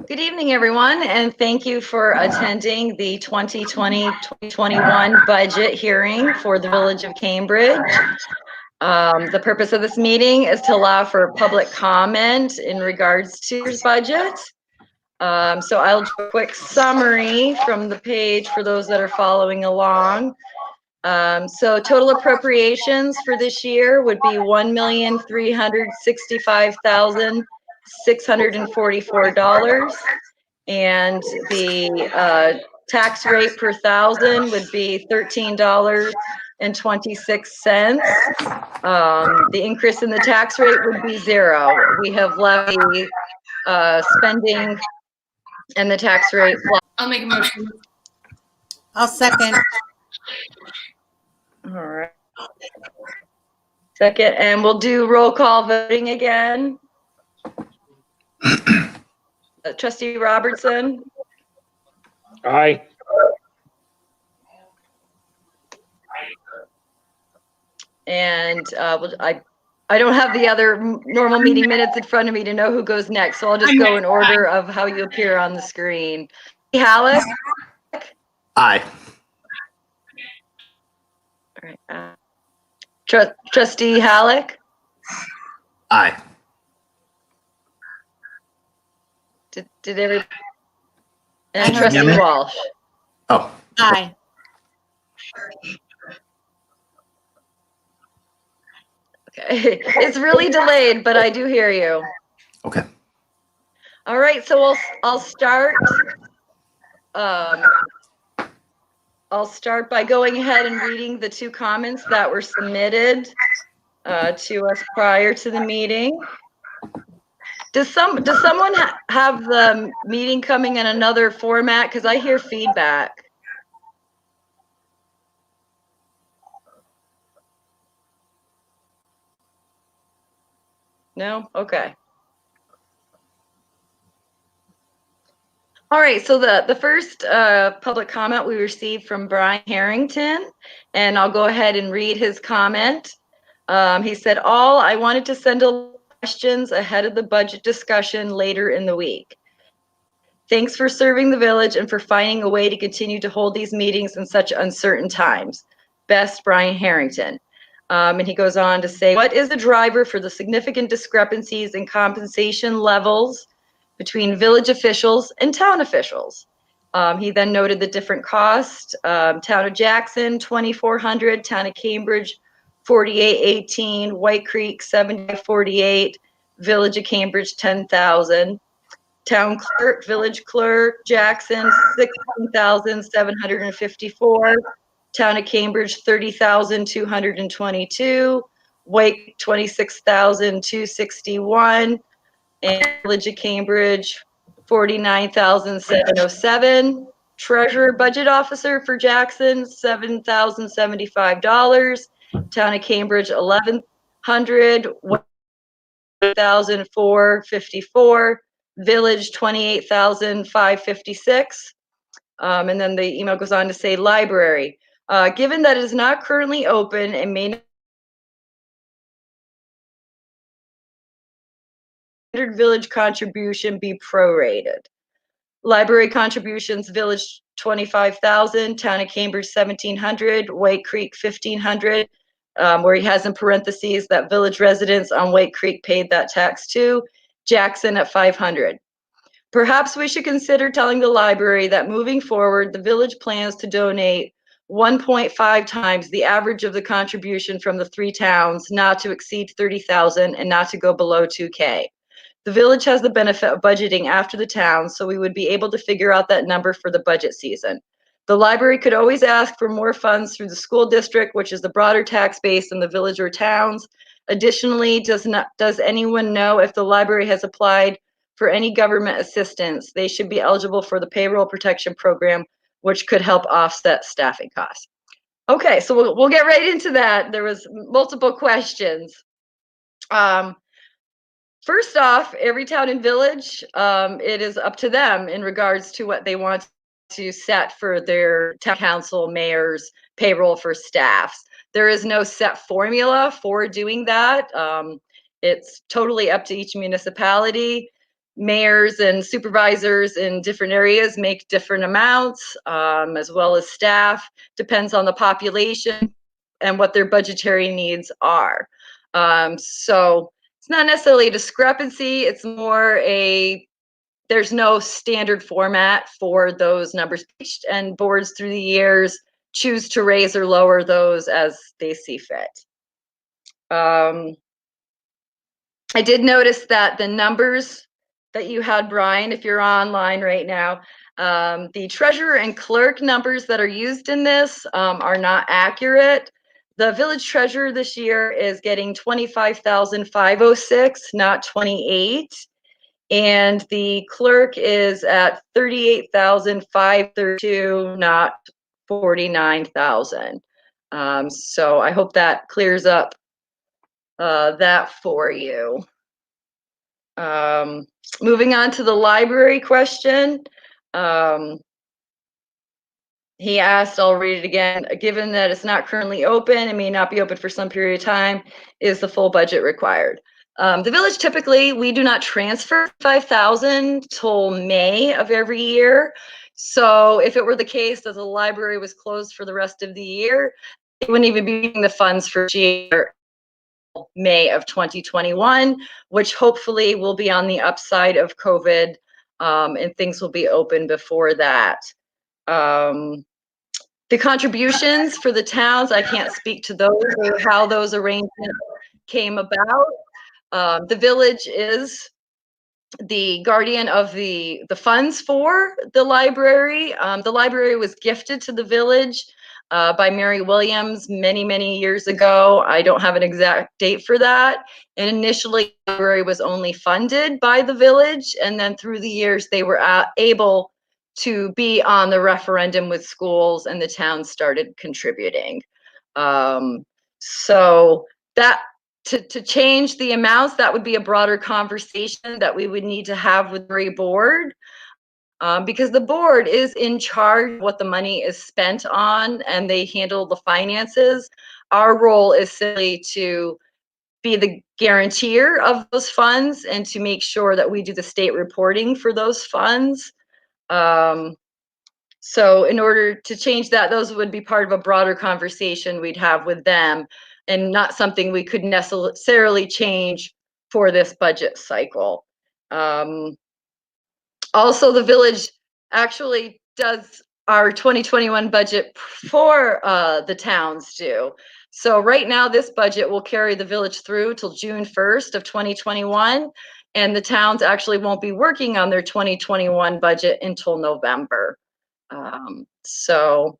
Good evening, everyone, and thank you for attending the 2020-2021 budget hearing for the Village of Cambridge. The purpose of this meeting is to allow for public comment in regards to your budget. So I'll do a quick summary from the page for those that are following along. So total appropriations for this year would be $1,365,644. And the tax rate per thousand would be $13.26. The increase in the tax rate would be 0. We have left the spending and the tax rate flat. I'll make a motion. I'll second. All right. Second, and we'll do roll call voting again. Trustee Robertson? Aye. And I don't have the other normal meeting minutes in front of me to know who goes next, so I'll just go in order of how you appear on the screen. Halleck? Aye. All right. Trustee Halleck? Aye. Did everybody? And Trustee Walsh? Oh. Aye. Okay, it's really delayed, but I do hear you. Okay. All right, so I'll start. I'll start by going ahead and reading the 2 comments that were submitted to us prior to the meeting. Does someone have the meeting coming in another format? Because I hear feedback. No? Okay. All right, so the first public comment we received from Brian Harrington, and I'll go ahead and read his comment. He said, I wanted to send questions ahead of the budget discussion later in the week. Thanks for serving the village and for finding a way to continue to hold these meetings in such uncertain times. Best, Brian Harrington. And he goes on to say, what is the driver for the significant discrepancies in compensation levels between village officials and town officials? He then noted the different costs. Town of Jackson, $2,400, Town of Cambridge, $4,818, White Creek, $7,48, Village of Cambridge, $10,000. Town clerk, village clerk, Jackson, $16,754. Town of Cambridge, $30,222. White, $26,261. And Village of Cambridge, $49,707. Treasurer budget officer for Jackson, $7,075. Town of Cambridge, $1,100. $1,454. Village, $28,556. And then the email goes on to say, library. Given that it is not currently open and may not village contribution be prorated. Library contributions, village 25,000, Town of Cambridge 1,700, White Creek 1,500, where he has in parentheses that village residents on White Creek paid that tax too. Jackson at 500. Perhaps we should consider telling the library that moving forward, the village plans to donate 1.5 times the average of the contribution from the 3 towns, not to exceed 30,000 and not to go below 2K. The village has the benefit of budgeting after the town, so we would be able to figure out that number for the budget season. The library could always ask for more funds through the school district, which is the broader tax base in the village or towns. Additionally, does anyone know if the library has applied for any government assistance? They should be eligible for the payroll protection program, which could help offset staffing costs. Okay, so we'll get right into that. There was multiple questions. First off, every town and village, it is up to them in regards to what they want to set for their town council, mayor's payroll for staffs. There is no set formula for doing that. It's totally up to each municipality. mayors and supervisors in different areas make different amounts, as well as staff. Depends on the population and what their budgetary needs are. So it's not necessarily a discrepancy, it's more there's no standard format for those numbers, and boards through the years choose to raise or lower those as they see fit. I did notice that the numbers that you had, Brian, if you're online right now, the treasurer and clerk numbers that are used in this are not accurate. The village treasurer this year is getting 25,506, not 28. And the clerk is at 38,532, not 49,000. So I hope that clears up that for you. Moving on to the library question. He asked, I'll read it again, given that it's not currently open and may not be open for some period of time, is the full budget required? The village, typically, we do not transfer 5,000 till May of every year. So if it were the case that the library was closed for the rest of the year, it wouldn't even be getting the funds for May of 2021, which hopefully will be on the upside of COVID, and things will be open before that. The contributions for the towns, I can't speak to those or how those arrangements came about. The village is the guardian of the funds for the library. The library was gifted to the village by Mary Williams many, many years ago. I don't have an exact date for that. And initially, the library was only funded by the village. And then through the years, they were able to be on the referendum with schools, and the town started contributing. So that to change the amounts, that would be a broader conversation that we would need to have with the board, because the board is in charge of what the money is spent on, and they handle the finances. Our role is simply to be the guarantor of those funds and to make sure that we do the state reporting for those funds. So in order to change that, those would be part of a broader conversation we'd have with them, and not something we could necessarily change for this budget cycle. Also, the village actually does our 2021 budget for the towns do. So right now, this budget will carry the village through till June 1st of 2021, and the towns actually won't be working on their 2021 budget until November. So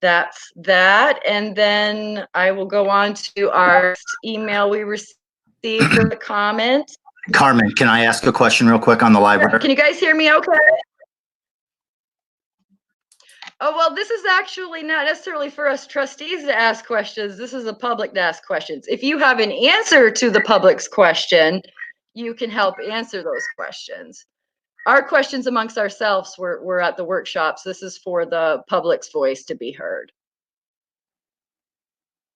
that's that. And then I will go on to our email we received for the comment. Carmen, can I ask a question real quick on the library? Can you guys hear me okay? Oh, well, this is actually not necessarily for us trustees to ask questions. This is the public to ask questions. If you have an answer to the public's question, you can help answer those questions. Our questions amongst ourselves were at the workshops. This is for the public's voice to be heard.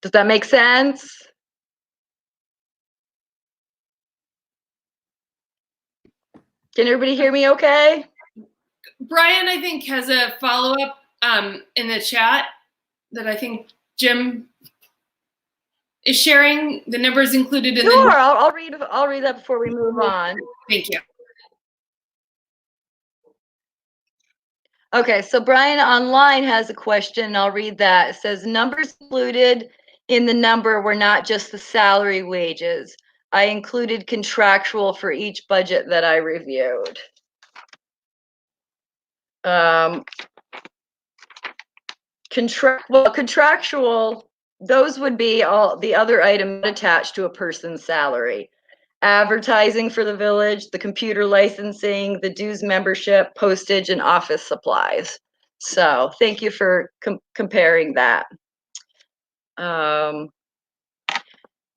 Does that make sense? Can everybody hear me okay? Brian, I think, has a follow-up in the chat that I think Jim is sharing. The numbers included in Sure, the... I'll read that before we move on. Thank you. Okay, so Brian online has a question. I'll read that. It says, numbers included in the number were not just the salary wages. I included contractual for each budget that I reviewed. Contractual, those would be all the other items attached to a person's salary. Advertising for the village, the computer licensing, the dues membership, postage, and office supplies. So thank you for comparing that.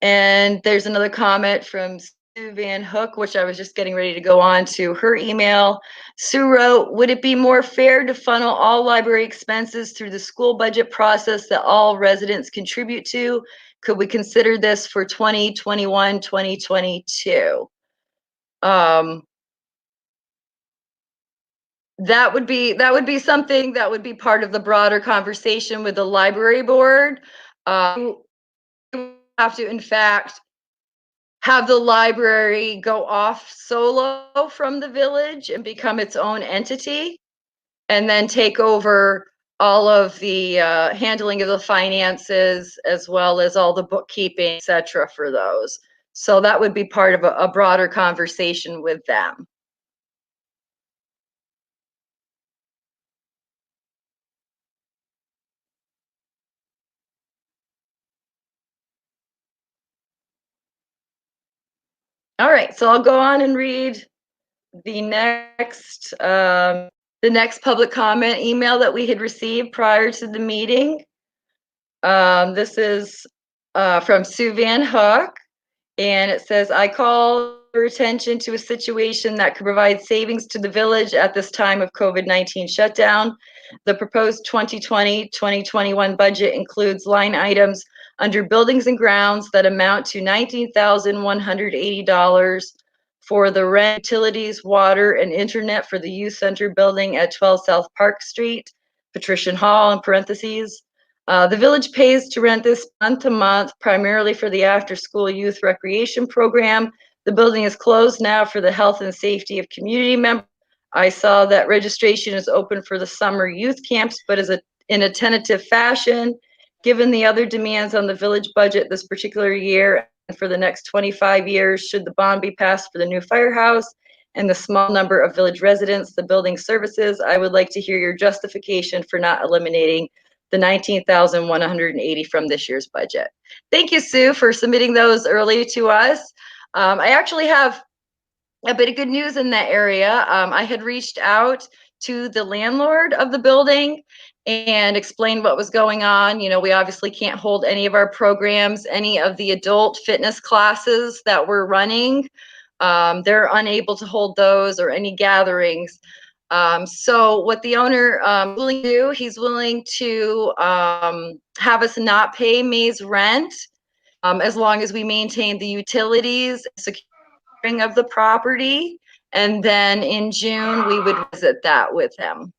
And there's another comment from Sue Van Hook, which I was just getting ready to go on to her email. Sue wrote, would it be more fair to funnel all library expenses through the school budget process that all residents contribute to? Could we consider this for 2021, 2022? that would be something that would be part of the broader conversation with the library board. We have to, in fact, have the library go off solo from the village and become its own entity, and then take over all of the handling of the finances, as well as all the bookkeeping, et cetera, for those. So that would be part of a broader conversation with them. All right, so I'll go on and read the next public comment email that we had received prior to the meeting. This is from Sue Van Hook, and it says, I call your attention to a situation that could provide savings to the village at this time of COVID-19 shutdown. The proposed 2020-2021 budget includes line items under buildings and grounds that amount to $19,180 for the rent, utilities, water, and internet for the youth center building at 12 South Park Street, Patrician Hall in parentheses. The village pays to rent this month to month, primarily for the after-school youth recreation program. The building is closed now for the health and safety of community members. I saw that registration is open for the summer youth camps, but in a tentative fashion. Given the other demands on the village budget this particular year and for the next 25 years, should the bond be passed for the new firehouse and the small number of village residents, the building services, I would like to hear your justification for not eliminating the $19,180 from this year's budget. Thank you, Sue, for submitting those early to us. I actually have a bit of good news in that area. I had reached out to the landlord of the building and explained what was going on. You know, we obviously can't hold any of our programs, any of the adult fitness classes that we're running. They're unable to hold those or any gatherings. So what the owner willing to do, he's willing to have us not pay May's rent as long as we maintain the utilities, securing of the property, and then in June we would visit that with him.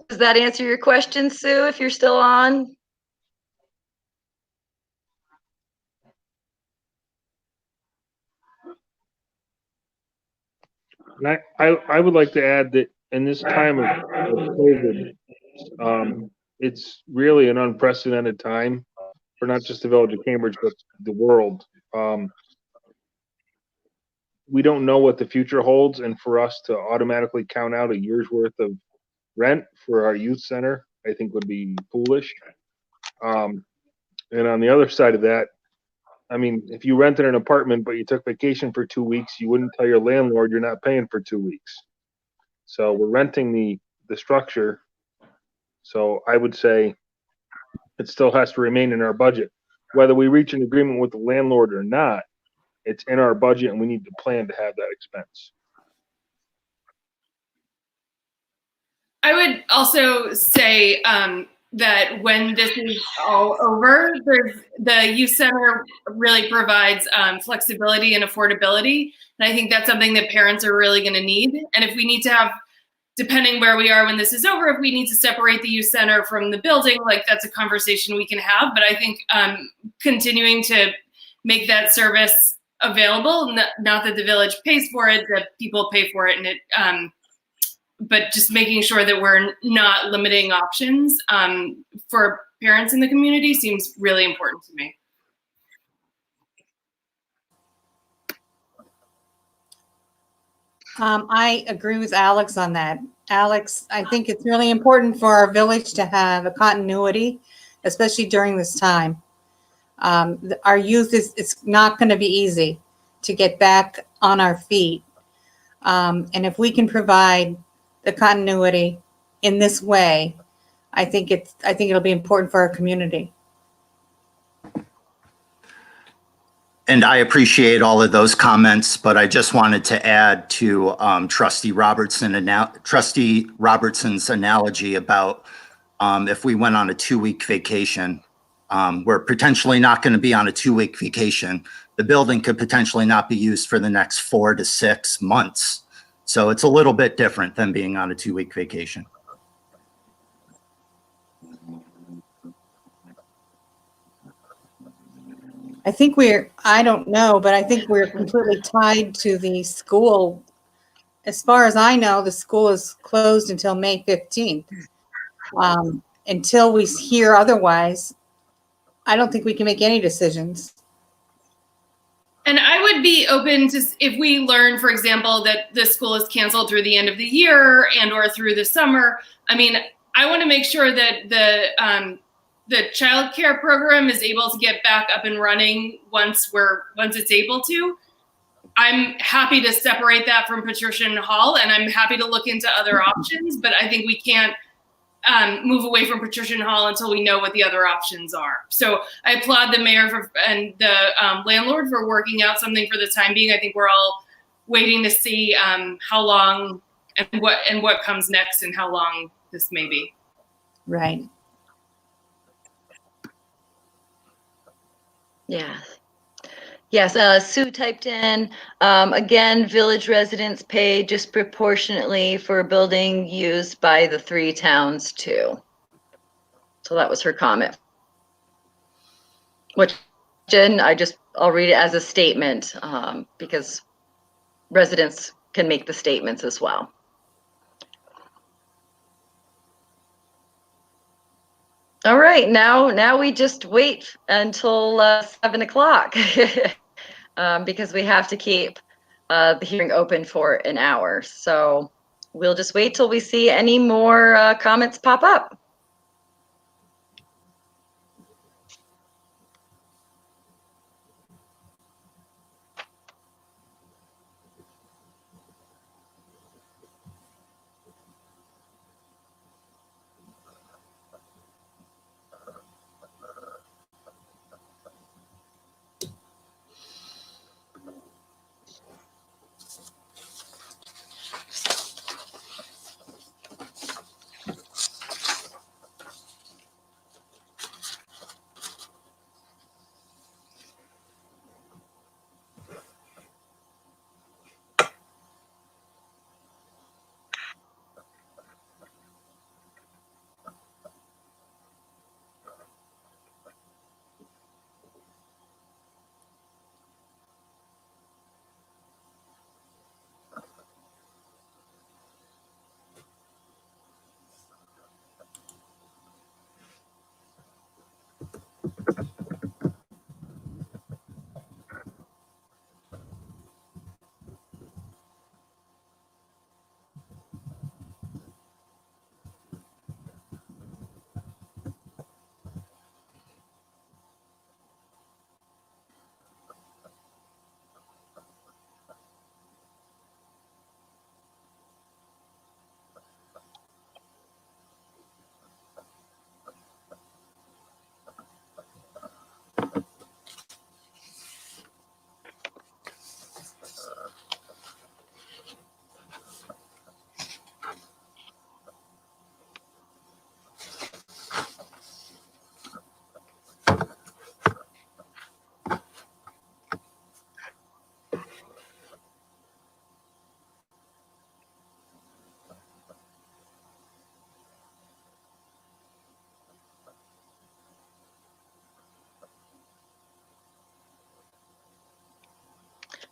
Does that answer your question, Sue, if you're still on? And I would like to add that in this time of COVID, it's really an unprecedented time for not just the village of Cambridge, but the world. We don't know what the future holds, and for us to automatically count out a year's worth of rent for our youth center, I think would be foolish. And on the other side of that, I mean, if you rented an apartment but you took vacation for 2 weeks, you wouldn't tell your landlord you're not paying for 2 weeks. So we're renting the structure. So I would say it still has to remain in our budget. Whether we reach an agreement with the landlord or not, it's in our budget and we need to plan to have that expense. I would also say that when this is all over, the youth center really provides flexibility and affordability. And I think that's something that parents are really going to need. And if we need to have, depending where we are when this is over, if we need to separate the youth center from the building, like that's a conversation we can have. But I think continuing to make that service available, not that the village pays for it, that people pay for it, and it but just making sure that we're not limiting options for parents in the community seems really important to me. I agree with Alex on that. Alex, I think it's really important for our village to have a continuity, especially during this time. Our youth it's not going to be easy to get back on our feet. And if we can provide the continuity in this way, I think it'll be important for our community. And I appreciate all of those comments, but I just wanted to add to Trustee Robertson's analogy about if we went on a 2-week vacation. We're potentially not going to be on a 2-week vacation. The building could potentially not be used for the next 4 to 6 months. So it's a little bit different than being on a 2-week vacation. I think I don't know, but I think we're completely tied to the school. As far as I know, the school is closed until May 15th. Until we hear otherwise, I don't think we can make any decisions. And I would be open to, if we learn, for example, that the school is canceled through the end of the year and or through the summer. I mean, I want to make sure that the child care program is able to get back up and running once it's able to. I'm happy to separate that from Patrician Hall, and I'm happy to look into other options, but I think we can't move away from Patrician Hall until we know what the other options are. So I applaud the mayor and the landlord for working out something for the time being. I think we're all waiting to see how long and what comes next and how long this may be. Right. Yeah. Yes, Sue typed in, again, village residents pay disproportionately for a building used by the 3 towns too. So that was her comment. Which, Jen, I'll read it as a statement because residents can make the statements as well. All right, now we just wait until 7 o'clock because we have to keep the hearing open for an hour. So we'll just wait till we see any more comments pop up.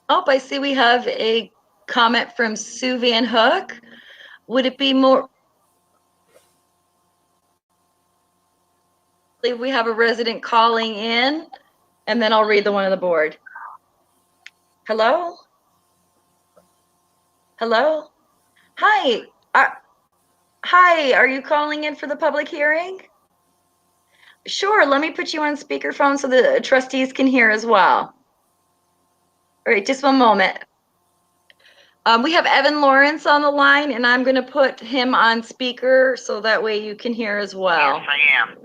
Oh, I see we have a comment from Sue Van Hook. Would it be more, if we have a resident calling in, and then I'll read the one on the board. Hello? Hello? Hi. Hi, are you calling in for the public hearing? Sure, let me put you on speakerphone so the trustees can hear as well. All right, just one moment. We have Evan Lawrence on the line, and I'm going to put him on speaker so that way you can hear as well. Yes, I am.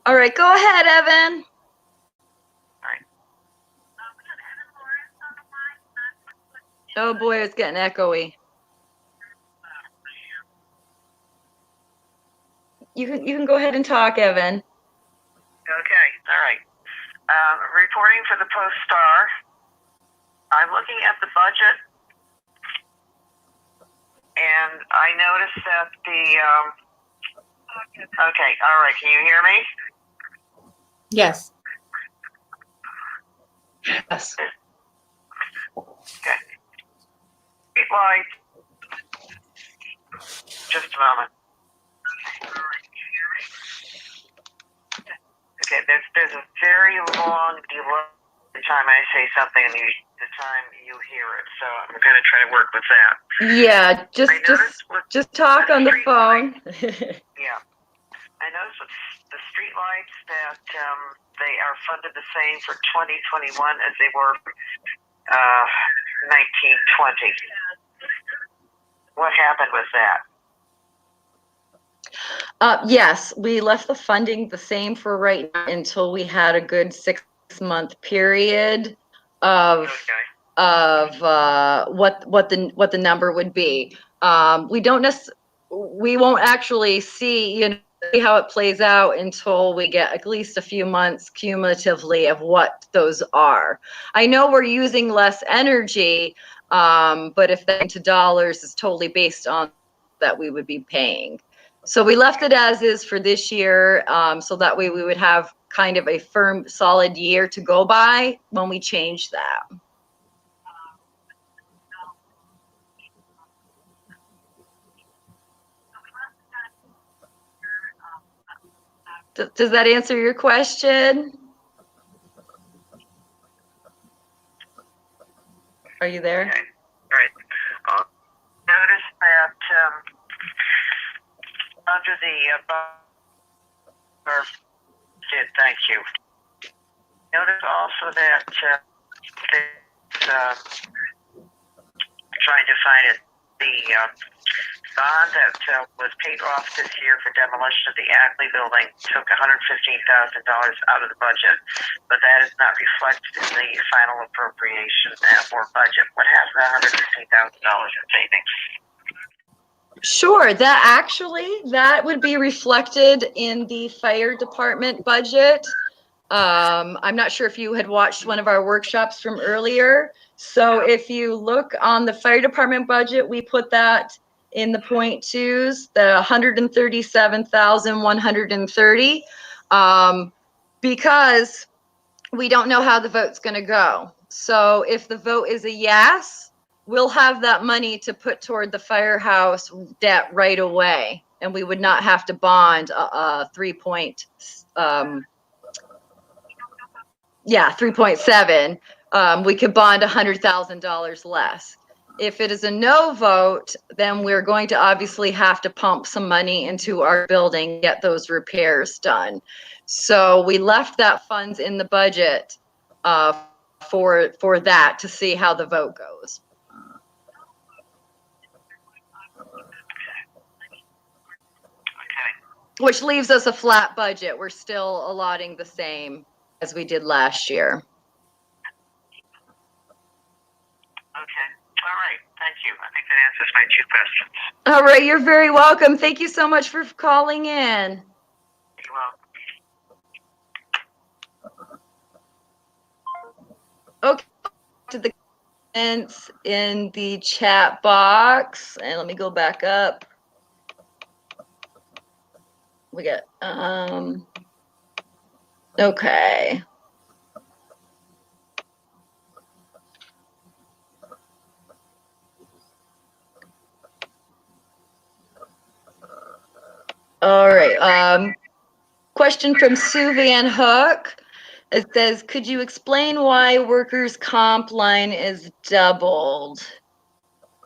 All right, go ahead, Evan. Oh boy, it's getting echoey. You can go ahead and talk, Evan. Okay, all right. Reporting for the Post-Star. I'm looking at the budget, and I noticed that okay, all right, can you hear me? Yes. Yes. Okay. Street lights. Just a moment. Okay, there's a very long delay the time I say something and the time you hear it, so I'm going to try to work with that. Yeah, just talk on the phone. Yeah, I noticed with the street lights that they are funded the same for 2021 as they were 1920. What happened with that? Yes, we left the funding the same for right now until we had a good 6-month period of what the number would be. We won't actually see how it plays out until we get at least a few months cumulatively of what those are. I know we're using less energy, but if that into dollars is totally based on that we would be paying. So we left it as is for this year, so that way we would have kind of a firm, solid year to go by when we change that. Does that answer your question? Are you there? Okay. All right. Notice that under the budget, thank you. Notice also that trying to find it, the bond that was paid off this year for demolition of the Ackley building took $115,000 out of the budget, but that is not reflected in the final appropriation or budget. What happened to $115,000 in savings? Sure, that would be reflected in the fire department budget. I'm not sure if you had watched one of our workshops from earlier. So if you look on the fire department budget, we put that in the point twos, the 137,130, because we don't know how the vote's going to go. So if the vote is a yes, we'll have that money to put toward the firehouse debt right away, and we would not have to bond 3.7. We could bond $100,000 less. If it is a no vote, then we're going to obviously have to pump some money into our building, get those repairs done. So we left that funds in the budget for that to see how the vote goes. Which leaves us a flat budget. We're still allotting the same as we did last year. Okay. All right. Thank you. I think that answers my 2 questions. All right. You're very welcome. Thank you so much for calling in. You're welcome. Okay. To the comments in the chat box. And let me go back up. We got, okay. All right. Question from Sue Van Hook. It says, could you explain why workers' comp line is doubled?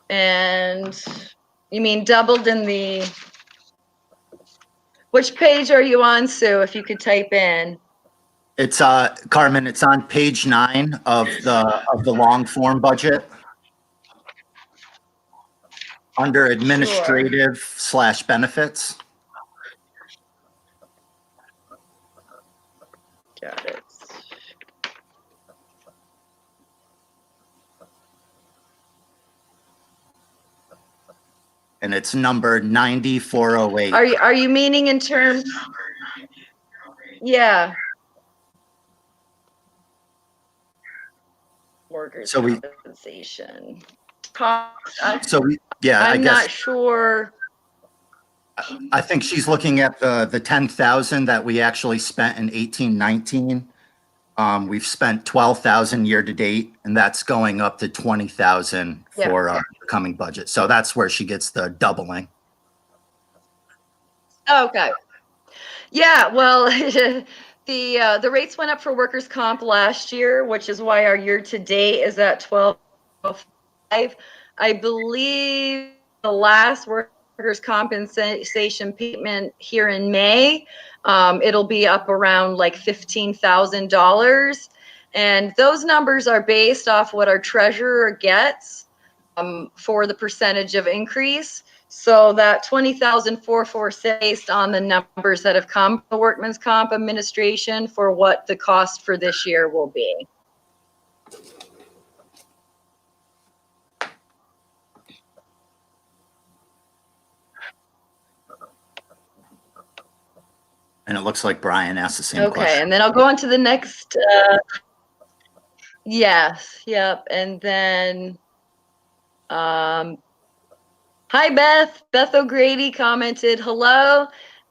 And you mean doubled in the, which page are you on, Sue, if you could type in? It's Carmen, it's on page 9 of the long form budget. Under administrative/benefits. Got it. and it's number 9408. Are you meaning in terms? Yeah. Workers' So compensation. Cost. Yeah, I I'm guess, not sure. I think she's looking at the 10,000 that we actually spent in 18-19. We've spent 12,000 year to date, and that's going up to 20,000 for the coming budget. So that's where she gets the doubling. Okay. Yeah, well, the rates went up for workers' comp last year, which is why our year to date is at 12.5. I believe the last workers' compensation payment here in May, it'll be up around like $15,000. And those numbers are based off what our treasurer gets for the percentage of increase. So that 20,446 based on the numbers that have come from the Workman's Comp Administration for what the cost for this year will be. And it looks like Brian asked the same Okay, question. and then I'll go on to the next. Yes, yep, and then. Hi, Beth. Beth O'Grady commented, hello.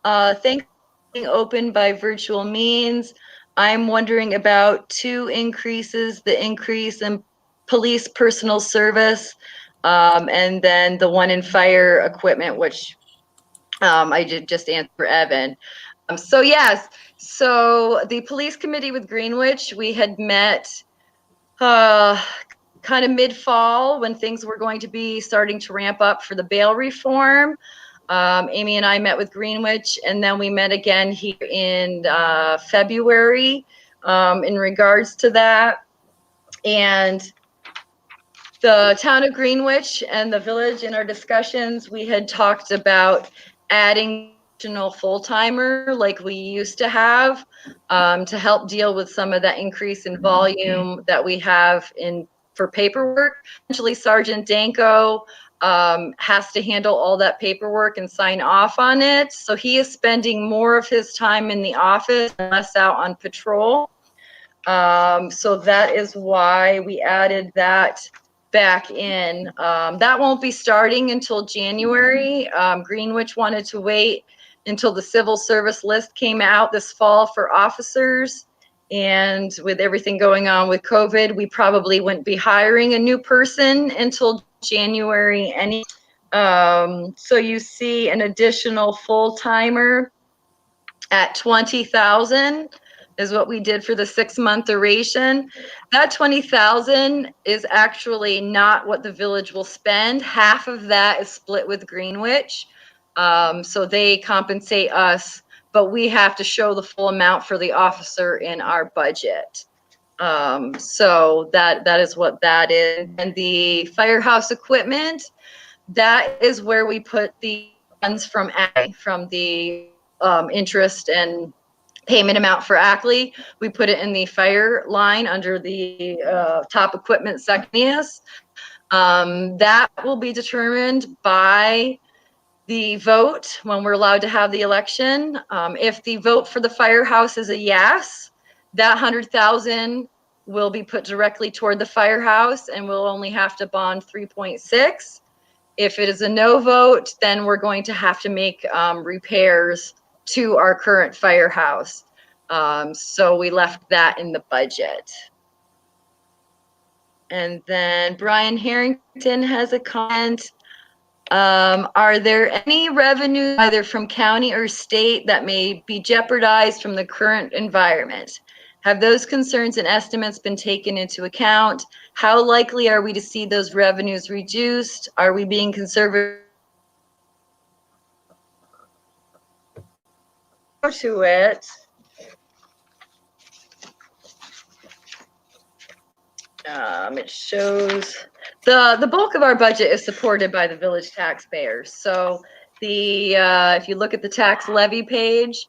Thanks for being open by virtual means. I'm wondering about two increases, the increase in police personal service, and then the one in fire equipment, which I did just answer Evan. So yes, so the police committee with Greenwich, we had met kind of mid-fall when things were going to be starting to ramp up for the bail reform. Amy and I met with Greenwich, and then we met again here in February in regards to that. And the town of Greenwich and the village, in our discussions, we had talked about adding additional full-timer like we used to have to help deal with some of that increase in volume that we have for paperwork. Essentially, Sergeant Danko has to handle all that paperwork and sign off on it. So he is spending more of his time in the office and less out on patrol. So that is why we added that back in. That won't be starting until January. Greenwich wanted to wait until the civil service list came out this fall for officers. And with everything going on with COVID, we probably wouldn't be hiring a new person until January. So you see an additional full-timer at 20,000 is what we did for the 6-month duration. That 20,000 is actually not what the village will spend. Half of that is split with Greenwich. So they compensate us, but we have to show the full amount for the officer in our budget. So that is what that is. And the firehouse equipment, that is where we put the funds from the interest and payment amount for Ackley. We put it in the fire line under the top equipment section. That will be determined by the vote when we're allowed to have the election. If the vote for the firehouse is a yes, that 100,000 will be put directly toward the firehouse and we'll only have to bond 3.6. If it is a no vote, then we're going to have to make repairs to our current firehouse. So we left that in the budget. And then Brian Harrington has a comment. Are there any revenues either from county or state that may be jeopardized from the current environment? Have those concerns and estimates been taken into account? How likely are we to see those revenues reduced? Are we being conservative to it? It shows the bulk of our budget is supported by the village taxpayers. So the if you look at the tax levy page,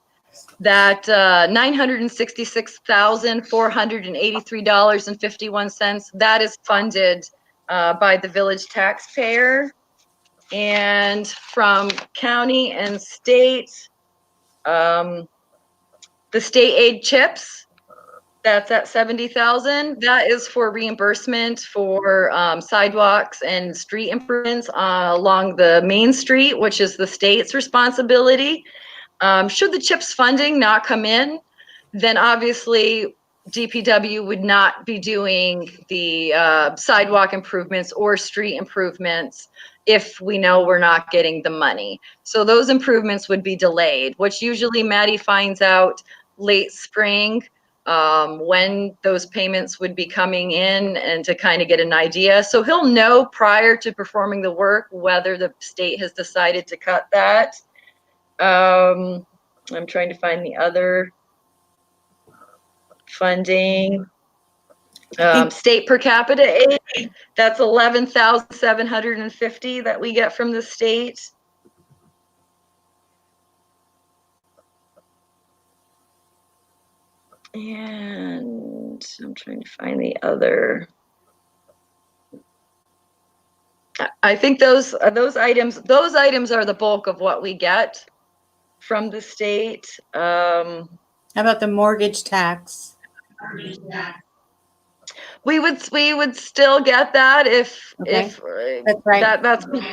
that $966,483.51, that is funded by the village taxpayer. And from county and state, the state aid chips, that's at 70,000. That is for reimbursement for sidewalks and street improvements along the main street, which is the state's responsibility. Should the CHIPS funding not come in, then obviously DPW would not be doing the sidewalk improvements or street improvements if we know we're not getting the money. So those improvements would be delayed, which usually Maddie finds out late spring when those payments would be coming in and to kind of get an idea. So he'll know prior to performing the work whether the state has decided to cut that. I'm trying to find the other funding. State per capita aid, that's 11,750 that we get from the state. And I'm trying to find the other. I think those items are the bulk of what we get from the state. How about the mortgage tax? We would still get that if That's right.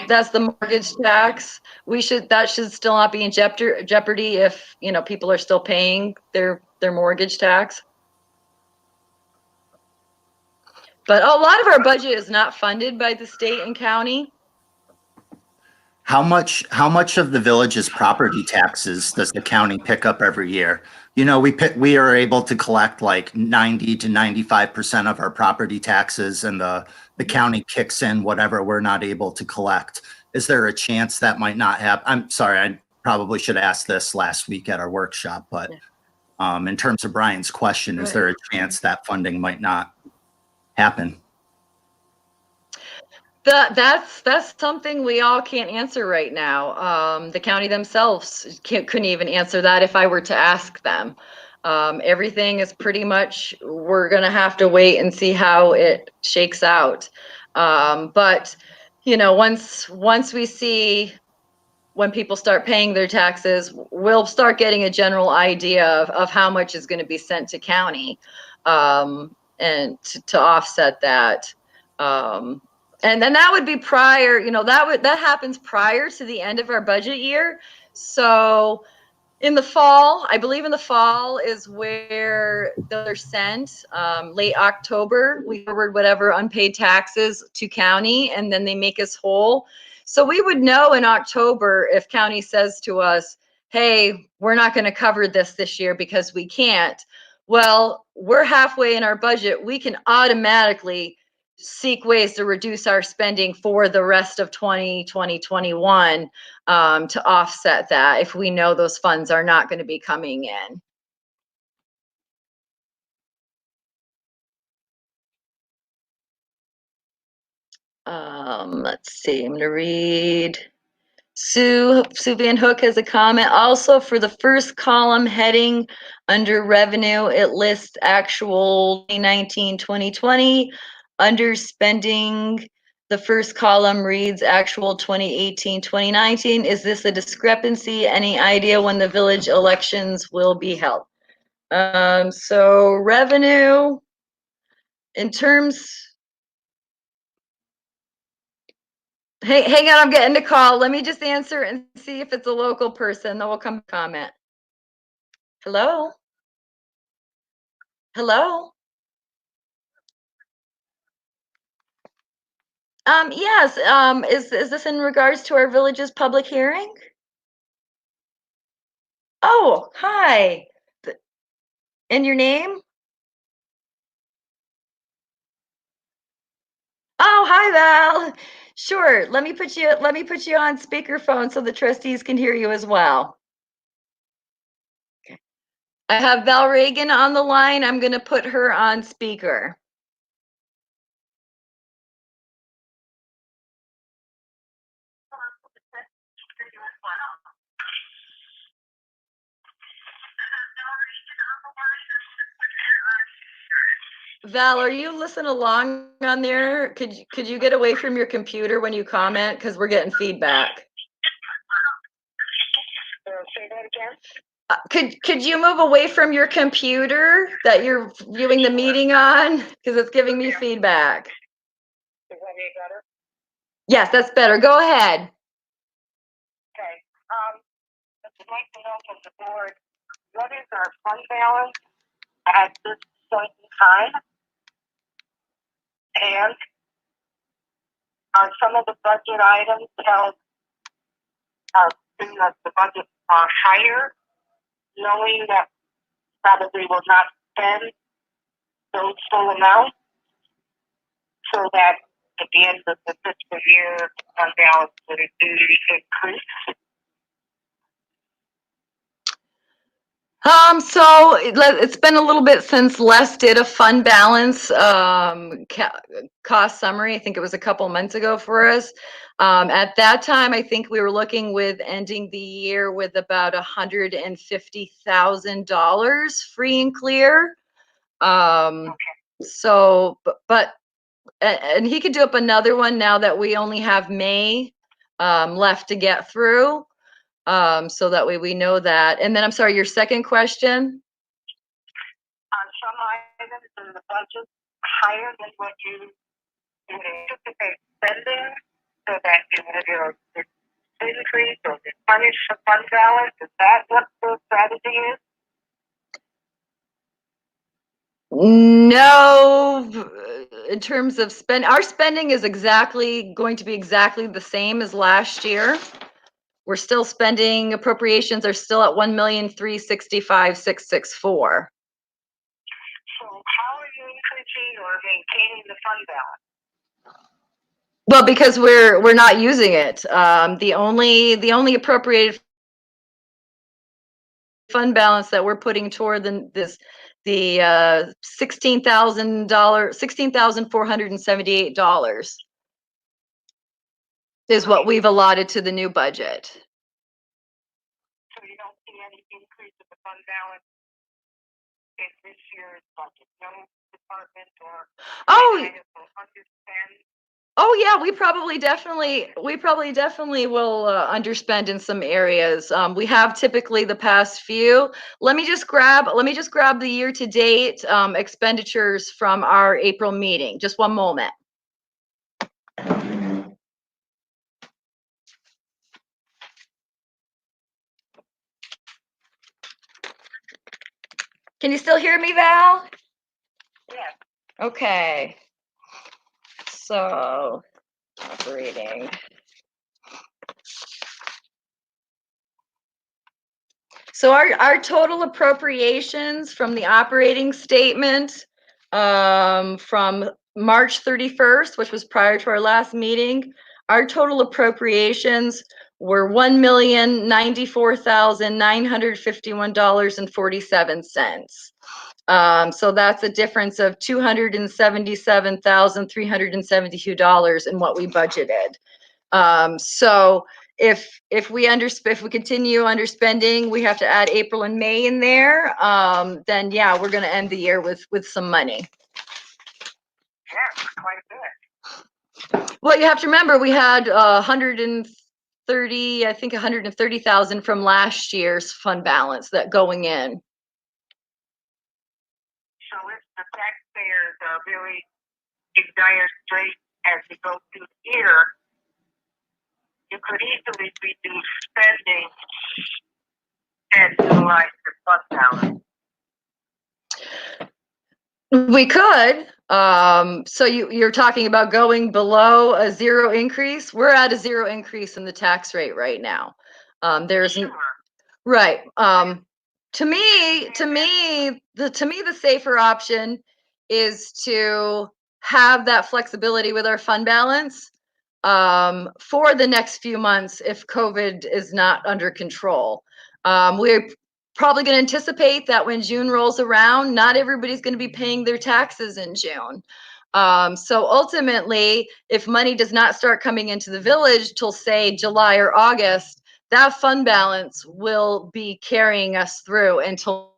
that's the mortgage tax. That should still not be in jeopardy if people are still paying their mortgage tax. But a lot of our budget is not funded by the state and county. How much of the village's property taxes does the county pick up every year? We are able to collect like 90 to 95% of our property taxes, and the county kicks in whatever we're not able to collect. Is there a chance that might not happen? I'm sorry, I probably should ask this last week at our workshop, but in terms of Brian's question, is there a chance that funding might not happen? That's something we all can't answer right now. The county themselves couldn't even answer that if I were to ask them. Everything is pretty much, we're gonna have to wait and see how it shakes out. But once we see when people start paying their taxes, we'll start getting a general idea of how much is going to be sent to county, and to offset that. And then that would be prior, that happens prior to the end of our budget year. So in the fall, I believe in the fall is where they're sent. Late October, we forward whatever unpaid taxes to county, and then they make us whole. So we would know in October if county says to us, hey, we're not going to cover this year because we can't. Well, we're halfway in our budget. We can automatically seek ways to reduce our spending for the rest of 2021 to offset that if we know those funds are not going to be coming in. Let's see, I'm going to read. Sue Van Hook has a comment. Also, for the first column heading under revenue, it lists actual 2019, 2020. Under spending, the first column reads actual 2018, 2019. Is this a discrepancy? Any idea when the village elections will be held? So revenue, in terms, hang on, I'm getting a call. Let me just answer and see if it's a local person. Then we'll come comment. Hello? Hello? Yes, is this in regards to our village's public hearing? Oh, hi. And your name? Oh, hi, Val. Sure. Let me put you on speakerphone so the trustees can hear you as well. Okay. I have Val Reagan on the line. I'm going to put her on speaker. Val, are you listening along on there? Could you get away from your computer when you comment? Because we're getting feedback. Say that again? Could you move away from your computer that you're viewing the meeting on? Because it's giving me feedback. Is that any better? Yes, that's better. Go ahead. Okay. I'd like to know from the board, what is our fund balance at this point in time? And are some of the budget items held in the budget are higher, knowing that probably will not spend those full amounts, so that at the end of the fiscal year, fund balance would increase? So it's been a little bit since Les did a fund balance cost summary. I think it was a couple months ago for us. At that time, I think we were looking with ending the year with about $150,000 free and clear. So, and he could do up another one now that we only have May left to get through. So that way we know that. And then I'm sorry, your second question? On some items in the budget, higher than what you would anticipate spending, so that you would increase or replenish the fund balance. Is that what the strategy is? No, in terms of our spending is going to be exactly the same as last year. We're still spending, appropriations are still at $1,365,664. So how are you increasing or maintaining the fund balance? Well, because we're not using it. The only appropriated fund balance that we're putting toward the $16,478 is what we've allotted to the new budget. So you don't see any increase in the fund balance in this year's budget? No department or item will underspend? Oh yeah, we probably definitely will underspend in some areas. We have typically the past few. Let me just grab the year to date expenditures from our April meeting. Just one moment. Can you still hear me, Val? Yes. Okay. So, operating. So our total appropriations from the operating statement from March 31st, which was prior to our last meeting, our total appropriations were $1,094,951.47. So that's a difference of $277,372 in what we budgeted. So if we continue underspending, we have to add April and May in there. Then yeah, we're going to end the year with some money. Yeah, quite a bit. Well, you have to remember we had 130,000 from last year's fund balance that going in. So if the taxpayers are really in dire straits as we go through the year, you could easily reduce spending and utilize your fund balance. We could. So you're talking about going below a zero increase. We're at a zero increase in the tax rate right now. Sure. Right. To me, the safer option is to have that flexibility with our fund balance for the next few months if COVID is not under control. We're probably going to anticipate that when June rolls around, not everybody's going to be paying their taxes in June. So ultimately, if money does not start coming into the village till say July or August, that fund balance will be carrying us through until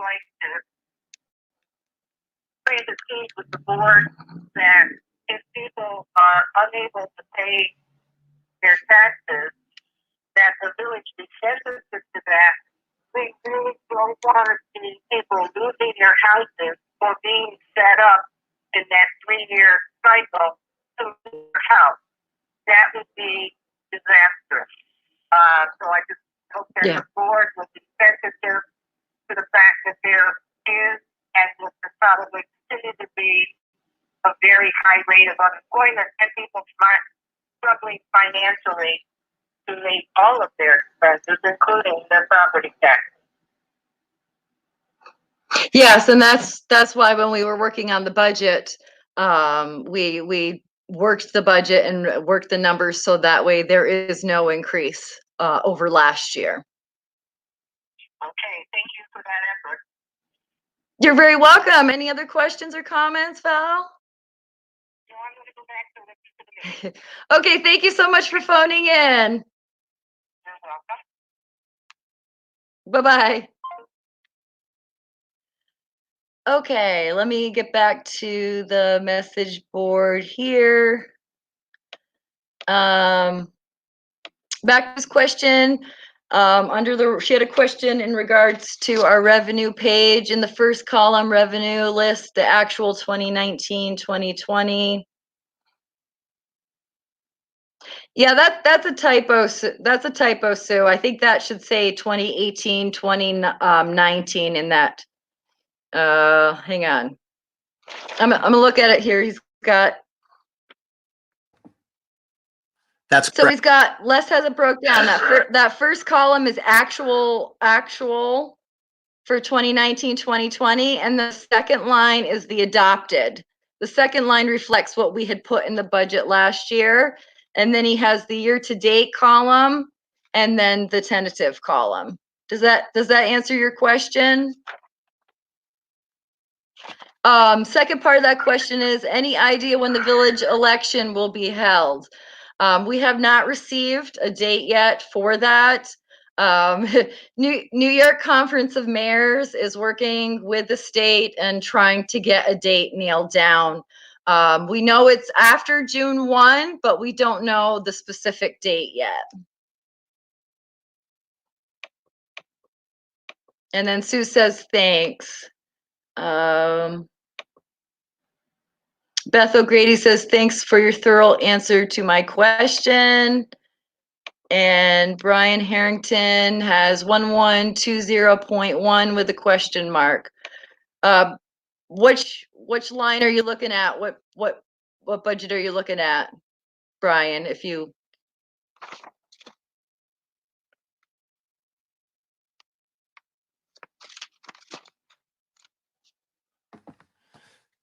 like to raise the case with the board that if people are unable to pay their taxes, that the village be sensitive to that. We really don't want to see people losing their houses or being set up in that 3-year cycle to lose their house. That would be disastrous. So I just hope that the board will be sensitive to the fact that there is and will probably continue to be a very high rate of unemployment and people struggling financially to meet all of their expenses, including their property tax. Yes, and that's why when we were working on the budget, we worked the budget and worked the numbers so that way there is no increase over last year. Okay, thank you for that effort. You're very welcome. Any other questions or comments, Val? So I'm going to go back to the meeting. Okay, thank you so much for phoning in. You're welcome. Bye-bye. Okay, let me get back to the message board here. Back to this question. She had a question in regards to our revenue page. In the first column, revenue list, the actual 2019, 2020. Yeah, that's a typo. That's a typo, Sue. I think that should say 2018, 2019 in that. Hang on. I'm gonna look at it here. He's got. That's So correct. he's got, Les has it broke down. That first column is actual for 2019, 2020, and the second line is the adopted. The second line reflects what we had put in the budget last year, and then he has the year-to-date column, and then the tentative column. Does that answer your question? Second part of that question is, any idea when the village election will be held? We have not received a date yet for that. New York Conference of Mayors is working with the state and trying to get a date nailed down. We know it's after June 1, but we don't know the specific date yet. And then Sue says, thanks. Beth O'Grady says, thanks for your thorough answer to my question. And Brian Harrington has 1120.1 with a question mark. Which line are you looking at? What budget are you looking at, Brian, if you?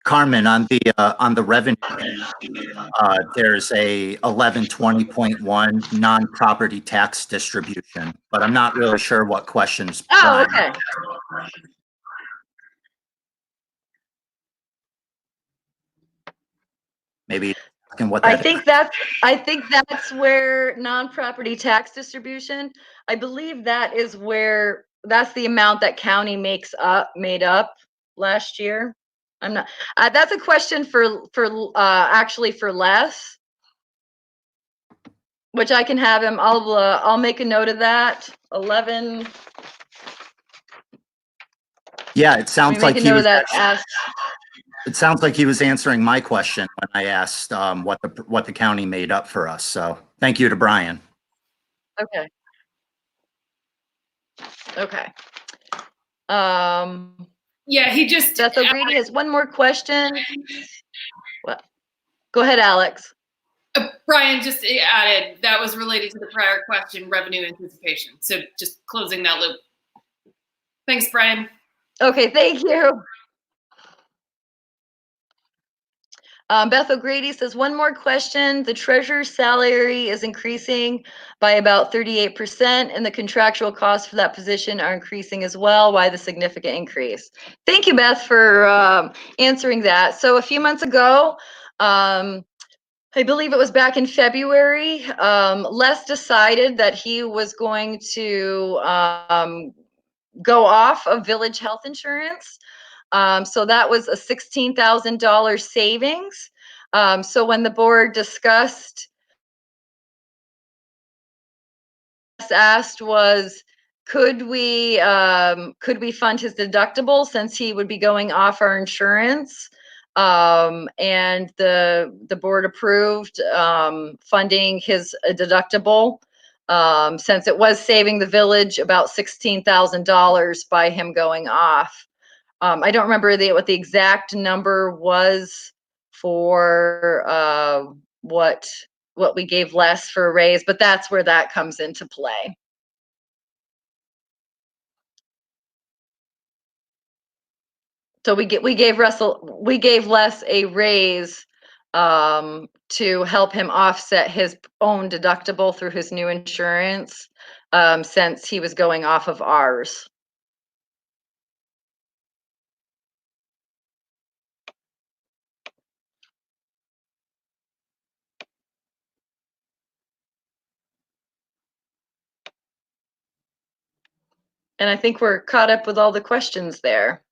Carmen, on the revenue, there's a 1120.1 non-property tax distribution, but I'm not really sure what questions. Oh, okay. Maybe asking what that I think that's where non-property tax distribution. I believe that is where that's the amount that county made up last year. I'm not. That's a question for actually for Les, which I can have him. I'll make a note of that. 11. Yeah, it sounds like he was. It sounds like he was answering my question when I asked what the county made up for us. So thank you to Brian. Okay. Okay. Yeah, he just. Beth O'Grady has one more question. Well, go ahead, Alex. Brian just added that was related to the prior question, revenue anticipation. So just closing that loop. Thanks, Brian. Okay, thank you. Beth O'Grady says, one more question. The treasurer's salary is increasing by about 38%, and the contractual costs for that position are increasing as well. Why the significant increase? Thank you, Beth, for answering that. So a few months ago, I believe it was back in 'Les decided that he was going to go off of village health insurance. So that was a $16,000 savings. So when the board discussed, asked was, could we fund his deductible since he would be going off our insurance? And the board approved funding his deductible, since it was saving the village about $16,000 by him going off. I don't remember what the exact number was for what we gave less for a raise, but that's where that comes into play. So we gave Les a raise to help him offset his own deductible through his new insurance, since he was going off of ours. And I think we're caught up with all the questions there.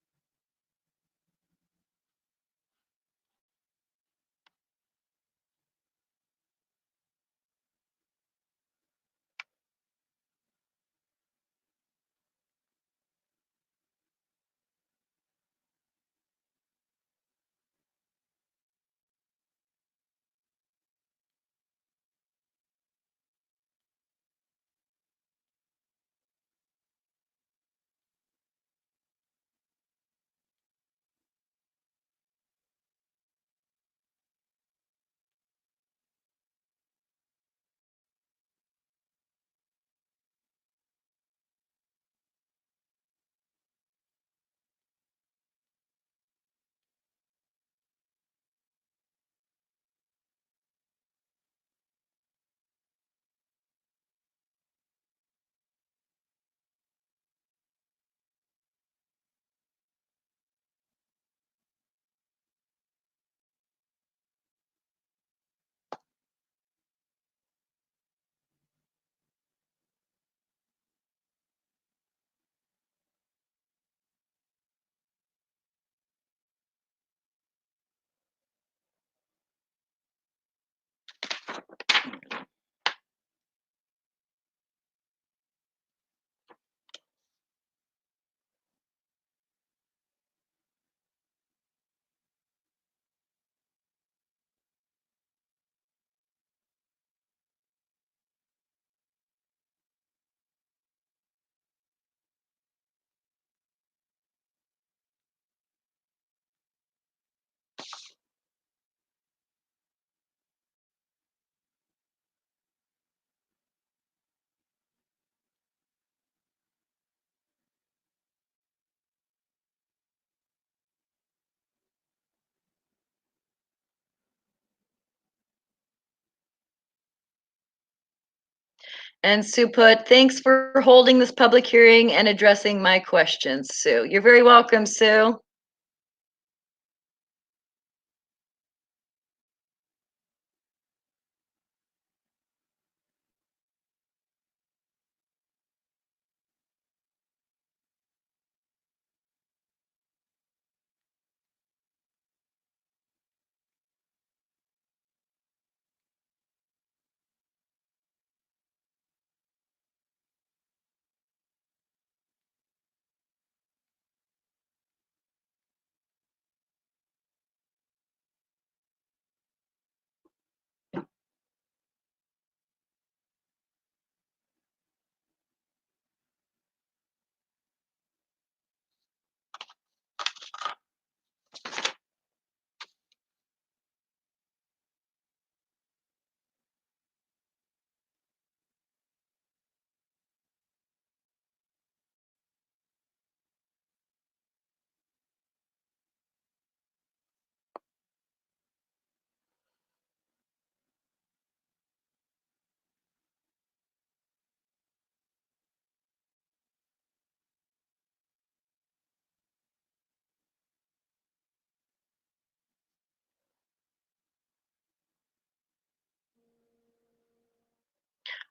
And Sue put, thanks for holding this public hearing and addressing my questions, Sue. You're very welcome, Sue.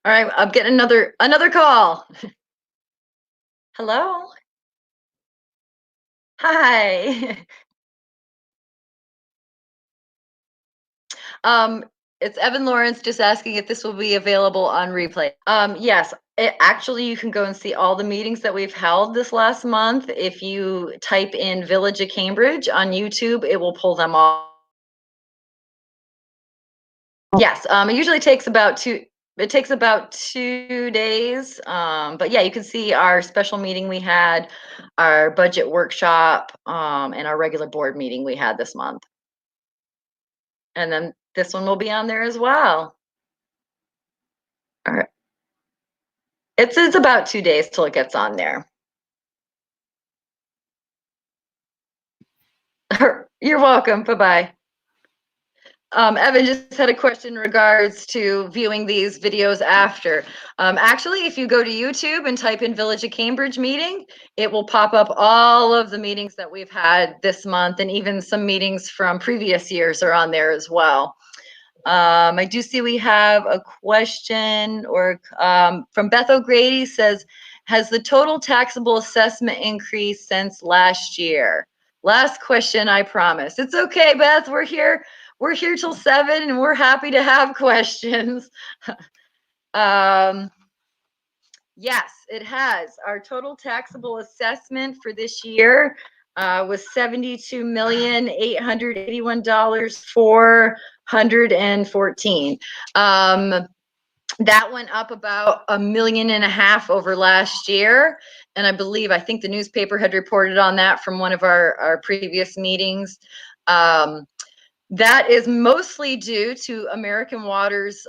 All right, I'm getting another call. Hello? Hi. It's Evan Lawrence just asking if this will be available on replay. Yes, actually, you can go and see all the meetings that we've held this last month. If you type in Village of Cambridge on YouTube, it will pull them all. Yes, it usually takes about two. It takes about 2 days. But yeah, you can see our special meeting we had, our budget workshop, and our regular board meeting we had this month. And then this one will be on there as well. All right. It's about 2 days till it gets on there. You're welcome. Bye-bye. Evan just had a question in regards to viewing these videos after. Actually, if you go to YouTube and type in Village of Cambridge meeting, it will pop up all of the meetings that we've had this month, and even some meetings from previous years are on there as well. I do see we have a question from Beth O'Grady says, has the total taxable assessment increased since last year? Last question, I promise. It's okay, Beth. We're here till 7 and we're happy to have questions. Yes, it has. Our total taxable assessment for this year was $72,881,414. That went up about $1.5 million over last year. And I think the newspaper had reported on that from one of our previous meetings. That is mostly due to American Water's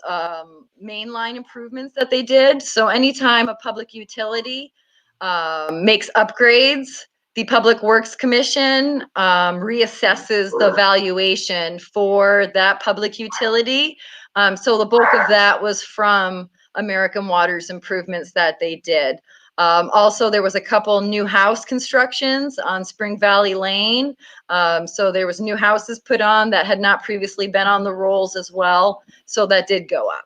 mainline improvements that they did. So anytime a public utility makes upgrades, the Public Works Commission reassesses the valuation for that public utility. So the bulk of that was from American Water's improvements that they did. Also, there was a couple new house constructions on Spring Valley Lane. So there was new houses put on that had not previously been on the rolls as well. So that did go up.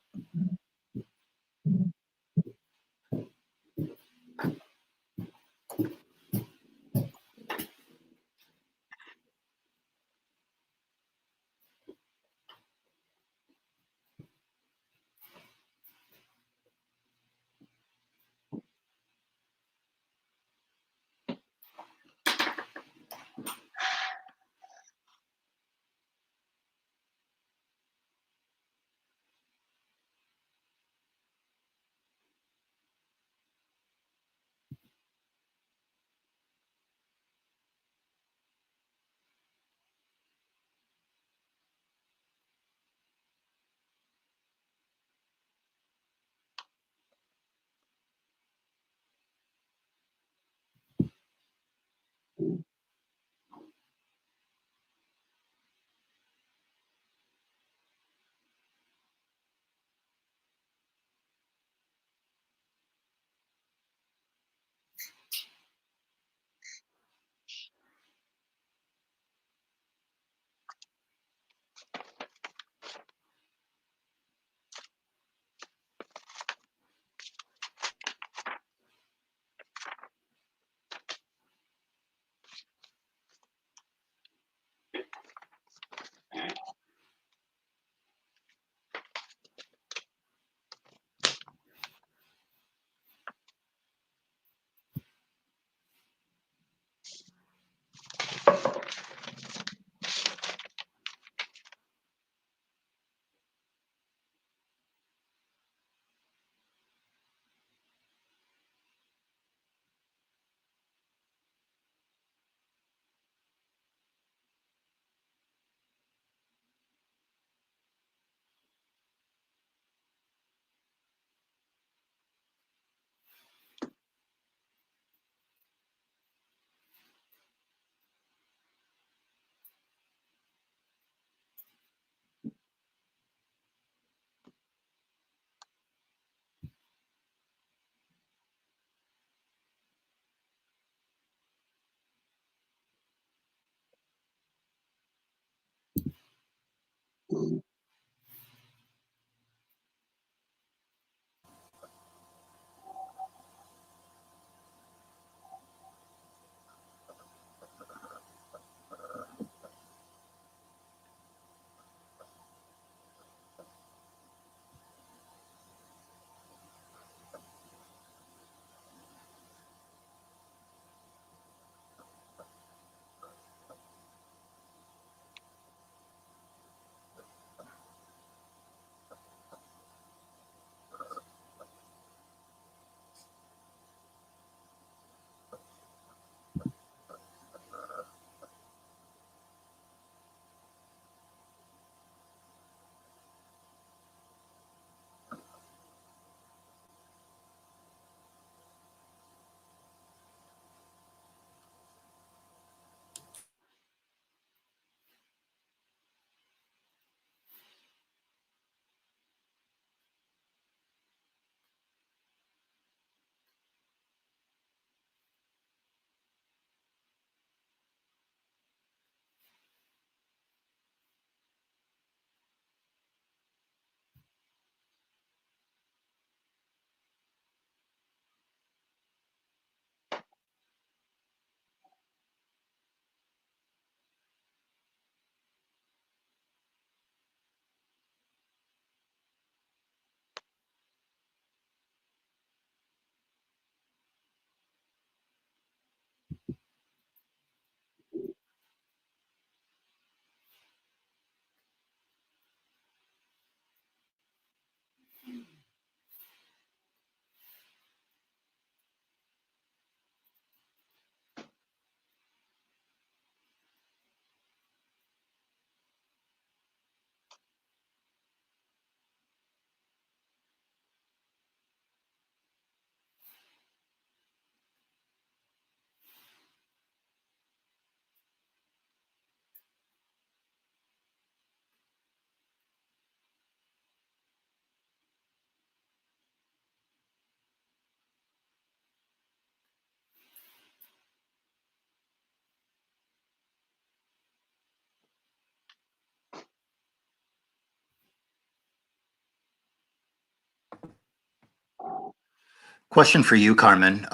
Question for you, Carmen.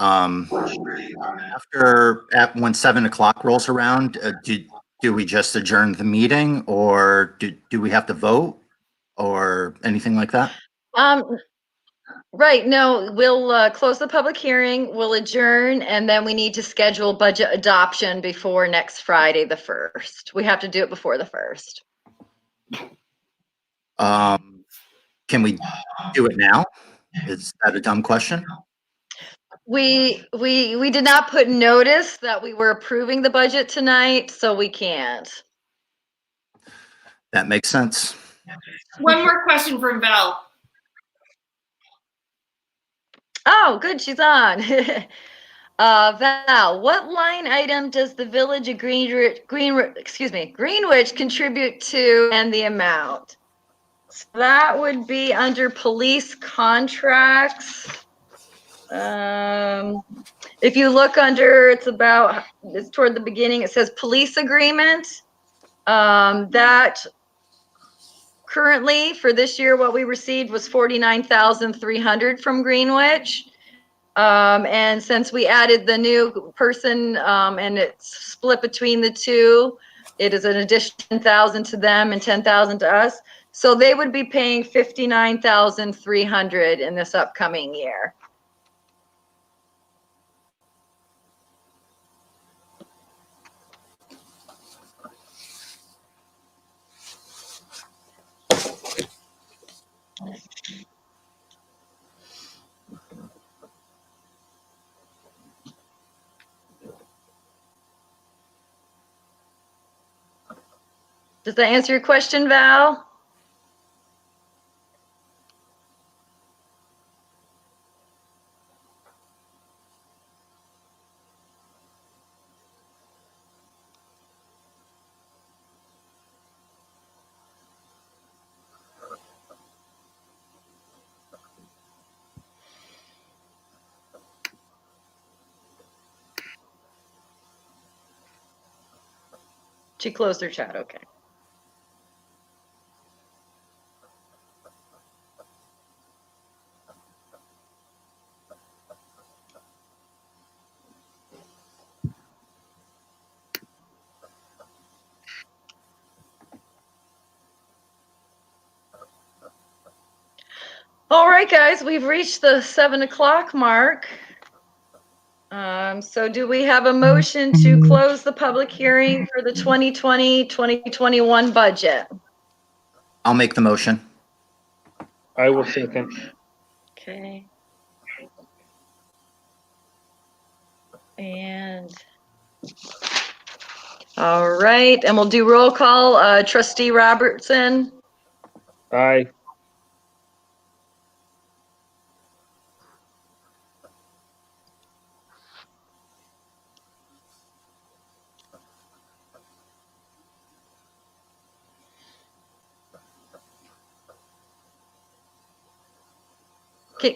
When 7 o'clock rolls around, do we just adjourn the meeting, or do we have to vote or anything like that? Right, no, we'll close the public hearing, we'll adjourn, and then we need to schedule budget adoption before next Friday, the 1st. We have to do it before the 1st. Can we do it now? Is that a dumb question? We did not put notice that we were approving the budget tonight, so we can't. That makes sense. One more question from Val. Oh, good, she's on. Val, what line item does the Village of Greenwich contribute to and the amount? So that would be under police contracts. If you look under, it's toward the beginning, it says police agreement. That currently for this year, what we received was $49,300 from Greenwich. And since we added the new person, and it's split between the two, it is an additional $10,000 to them and $10,000 to us. So they would be paying $59,300 in this upcoming year. Does that answer your question, Val? She closed her chat, okay. All right, guys, we've reached the 7 o'clock mark. So do we have a motion to close the public hearing for the 2020-2021 budget? I'll make the motion. I will second. Okay. And all right, and we'll do roll call. Trustee Robertson, Aye.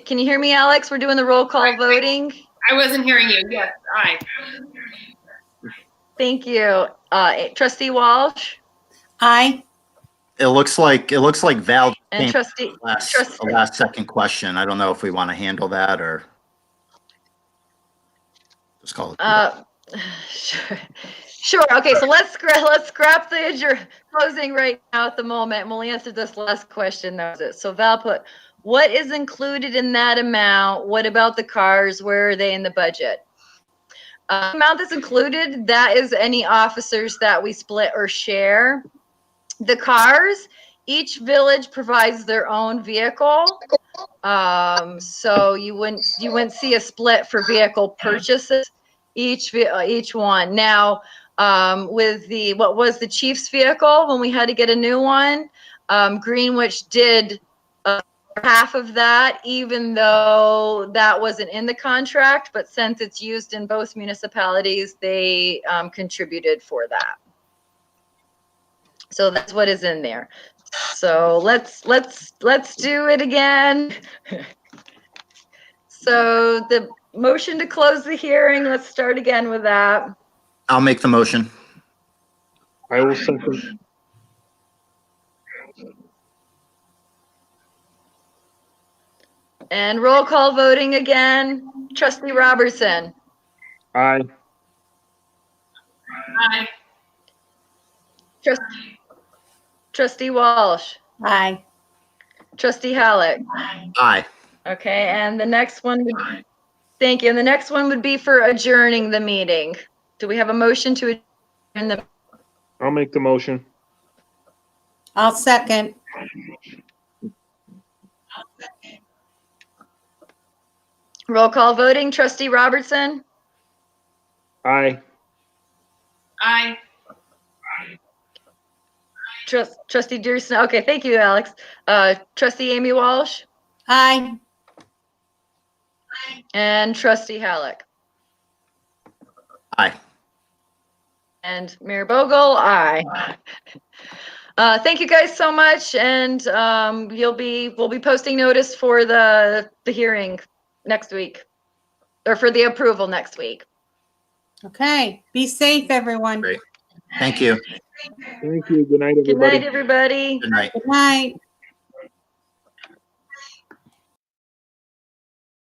can you hear me, Alex? We're doing the roll call voting. I wasn't hearing you. Yes, aye. Thank you. Trustee Walsh Aye. It looks like Val and came trustee. the last second question. I don't know if we want to handle that or just call it. Sure. Okay, so let's scrap the closing right now at the moment, and we'll answer this last question. That was it. So Val put, what is included in that amount? What about the cars? Where are they in the budget? Amount that's included, that is any officers that we split or share. The cars, each village provides their own vehicle. So you wouldn't see a split for vehicle purchases, each one. Now, with what was the chief's vehicle when we had to get a new one, Greenwich did half of that, even though that wasn't in the contract, but since it's used in both municipalities, they contributed for that. So that's what is in there. So let's do it again. So the motion to close the hearing, let's start again with that. I'll make the motion. I will second. And roll call voting again. Trustee Robertson, Aye. Aye. Trustee Walsh, Aye. Trustee Halleck. Aye. Okay, and the next one would, thank you. And the next one would be for adjourning the meeting. Do we have a motion to adjourn the, I'll make the motion. I'll second. roll call voting? Trustee Robertson, Aye. Aye. Trustee Dearson. Okay, thank you, Alex. Trustee Amy Walsh Aye. and Trustee Halleck. Aye. And Mayor Bogle, aye. Thank you guys so much, and we'll be posting notice for the hearing next week, or for the approval next week. Okay. Be safe, everyone. Great. Thank you. Thank you. Good night, Good everybody. night, everybody. Good night. Good night.